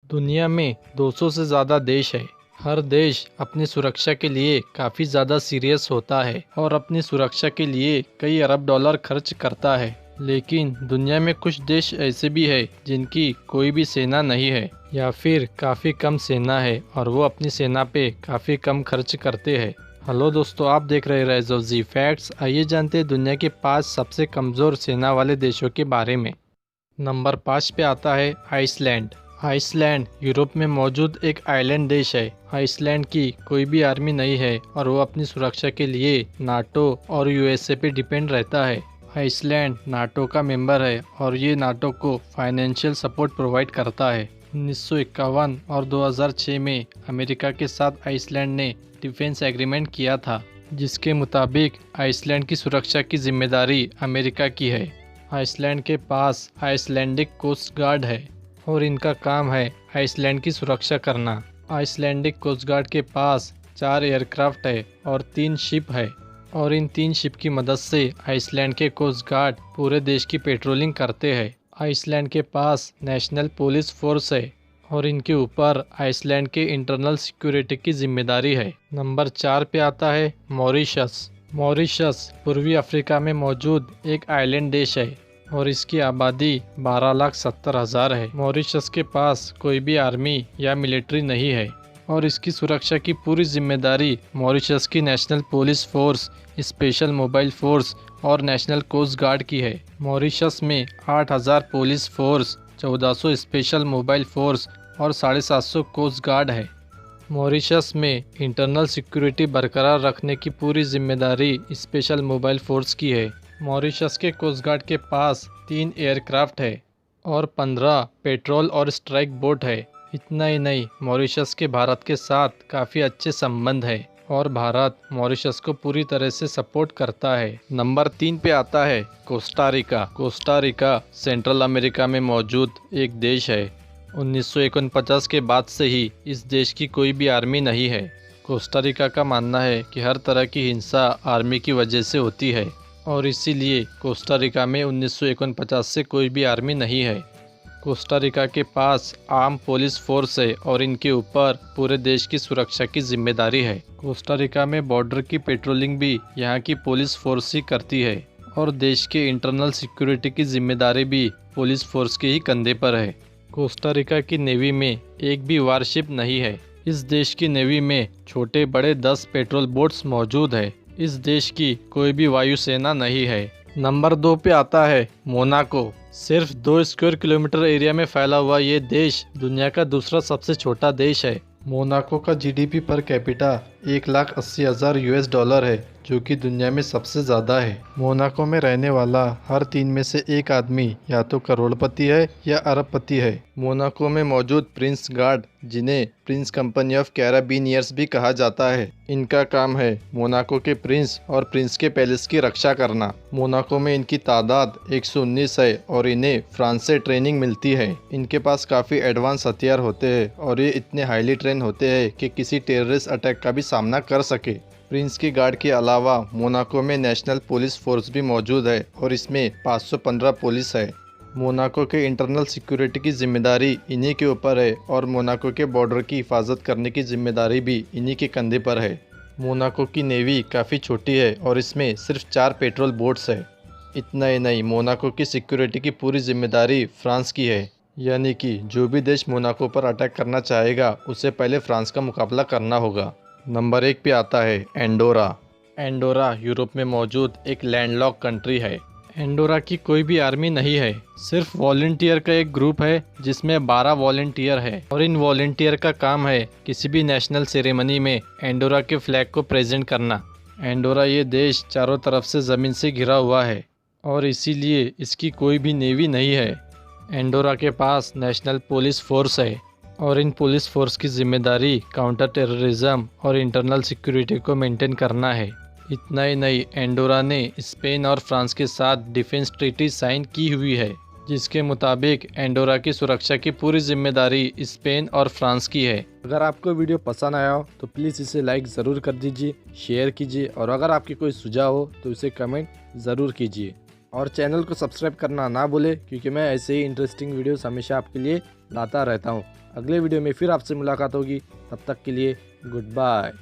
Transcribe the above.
दुनिया में 200 से ज़्यादा देश है। हर देश अपनी सुरक्षा के लिए काफ़ी ज़्यादा सीरियस होता है और अपनी सुरक्षा के लिए कई अरब डॉलर खर्च करता है। लेकिन दुनिया में कुछ देश ऐसे भी है जिनकी कोई भी सेना नहीं है या फिर काफ़ी कम सेना है और वो अपनी सेना पे काफ़ी कम खर्च करते हैं। हेलो दोस्तों, आप देख रहे राइज ऑफ जी फैक्ट्स। आइए जानते हैं दुनिया के 5 सबसे कमज़ोर सेना वाले देशों के बारे में। नंबर 5 पे आता है आइसलैंड। आइसलैंड यूरोप में मौजूद एक आइलैंड देश है। आइसलैंड की कोई भी आर्मी नहीं है और वो अपनी सुरक्षा के लिए नाटो और यूएसए पे डिपेंड रहता है। आइसलैंड नाटो का मेंबर है और ये नाटो को फाइनेंशियल सपोर्ट प्रोवाइड करता है। 1951 और 2006 में अमेरिका के साथ आइसलैंड ने डिफेंस एग्रीमेंट किया था, जिसके मुताबिक आइसलैंड की सुरक्षा की जिम्मेदारी अमेरिका की है। आइसलैंड के पास आइसलैंडिक कोस्ट गार्ड है और इनका काम है आइसलैंड की सुरक्षा करना। आइसलैंडिक कोस्ट गार्ड के पास 4 एयरक्राफ्ट है और 3 शिप है और इन 3 शिप की मदद से आइसलैंड के कोस्ट गार्ड पूरे देश की पेट्रोलिंग करते हैं। आइसलैंड के पास नेशनल पुलिस फोर्स है और इनके ऊपर आइसलैंड के इंटरनल सिक्योरिटी की जिम्मेदारी है। नंबर 4 पे आता है मॉरिशस। मॉरिशस पूर्वी अफ्रीका में मौजूद एक आइलैंड देश है और इसकी आबादी 12,70,000 है। मॉरिशस के पास कोई भी आर्मी या मिलिट्री नहीं है और इसकी सुरक्षा की पूरी जिम्मेदारी मॉरिशस की national police force, special mobile force और नेशनल कोस्ट गार्ड की है। मॉरिशस में 8,000 police force, 1400 special mobile force और 750 कोस्ट गार्ड है। मॉरिशस में इंटरनल सिक्योरिटी बरकरार रखने की पूरी जिम्मेदारी स्पेशल मोबाइल फोर्स की है। मॉरिशस के कोस्ट गार्ड के पास 3 एयरक्राफ्ट है और 15 पेट्रोल और स्ट्राइक बोट है। इतना ही नहीं, मॉरिशस के भारत के साथ काफ़ी अच्छे संबंध है और भारत मॉरिशस को पूरी तरह से सपोर्ट करता है। नंबर 3 पे आता है Costa Rica. Costa Rica central America में मौजूद एक देश है। 1949 के बाद से ही इस देश की कोई भी आर्मी नहीं है। कोस्टा रिका का मानना है कि हर तरह की हिंसा आर्मी की वजह से होती है और इसीलिए कोस्टा रिका में 1949 से कोई भी आर्मी नहीं है। कोस्टा रिका के पास आर्म पुलिस फोर्स है और इनके ऊपर पूरे देश की सुरक्षा की जिम्मेदारी है। कोस्टा रिका में बॉर्डर की पेट्रोलिंग भी यहाँ की पुलिस फोर्स ही करती है और देश के इंटरनल सिक्योरिटी की जिम्मेदारी भी पुलिस फोर्स के ही कंधे पर है। कोस्टा रिका की नेवी में एक भी वारशिप नहीं है। इस देश की नेवी में छोटे बड़े 10 पेट्रोल बोट्स मौजूद है। इस देश की कोई भी वायुसेना नहीं है। नंबर 2 पे आता है मोनाको। सिर्फ 2 स्क्वायर किलोमीटर एरिया में फैला हुआ ये देश दुनिया का दूसरा सबसे छोटा देश है। मोनाको का GDP per capita 1,80,000 US dollar है, जो कि दुनिया में सबसे ज़्यादा है। मोनाको में रहने वाला हर 3 में से एक आदमी या तो करोड़पति है या अरबपति है। मोनाको में मौजूद प्रिंस गार्ड, जिन्हें प्रिंस कंपनी ऑफ कैराबिनियर्स भी कहा जाता है, इनका काम है मोनाको के प्रिंस और प्रिंस के पैलेस की रक्षा करना। मोनाको में इनकी तादाद 119 है और इन्हें फ्रांस से ट्रेनिंग मिलती है। इनके पास काफ़ी एडवांस हथियार होते हैं और ये इतने हाईली ट्रेन होते हैं कि किसी टेररिस्ट अटैक का भी सामना कर सके। प्रिंस की गार्ड के अलावा मोनाको में नेशनल पुलिस फोर्स भी मौजूद है और इसमें 515 पुलिस है। मोनाको के इंटरनल सिक्योरिटी की जिम्मेदारी इन्हीं के ऊपर है और मोनाको के बॉर्डर की हिफाजत करने की जिम्मेदारी भी इन्हीं के कंधे पर है। मोनाको की नेवी काफ़ी छोटी है और इसमें सिर्फ 4 पेट्रोल बोट्स है। इतना ही नहीं, मोनाको की सिक्योरिटी की पूरी जिम्मेदारी फ्रांस की है, यानी कि जो भी देश मोनाको पर अटैक करना चाहेगा उसे पहले फ्रांस का मुकाबला करना होगा। नंबर 1 पे आता है एंडोरा। एंडोरा यूरोप में मौजूद एक लैंडलॉक कंट्री है। एंडोरा की कोई भी आर्मी नहीं है, सिर्फ वॉलंटियर का एक ग्रुप है जिसमें 12 वॉलंटियर है और इन वॉलंटियर का काम है किसी भी नेशनल सेरेमनी में एंडोरा के फ्लैग को प्रेजेंट करना। एंडोरा ये देश चारों तरफ से ज़मीन से घिरा हुआ है और इसीलिए इसकी कोई भी नेवी नहीं है। एंडोरा के पास नेशनल पुलिस फोर्स है और इन पुलिस फोर्स की जिम्मेदारी काउंटर टेररिज्म और इंटरनल सिक्योरिटी को मेंटेन करना है। इतना ही नहीं, एंडोरा ने स्पेन और फ्रांस के साथ डिफेंस ट्रीटी साइन की हुई है, जिसके मुताबिक एंडोरा की सुरक्षा की पूरी जिम्मेदारी स्पेन और फ्रांस की है। अगर आपको वीडियो पसंद आया हो तो प्लीज़ इसे लाइक ज़रूर कर दीजिए, शेयर कीजिए और अगर आपकी कोई सुझाव हो तो इसे कमेंट ज़रूर कीजिए और चैनल को सब्सक्राइब करना ना भूलें, क्योंकि मैं ऐसे ही इंटरेस्टिंग वीडियोस हमेशा आपके लिए लाता रहता हूँ। अगले वीडियो में फिर आपसे मुलाकात होगी, तब तक के लिए गुड बाय।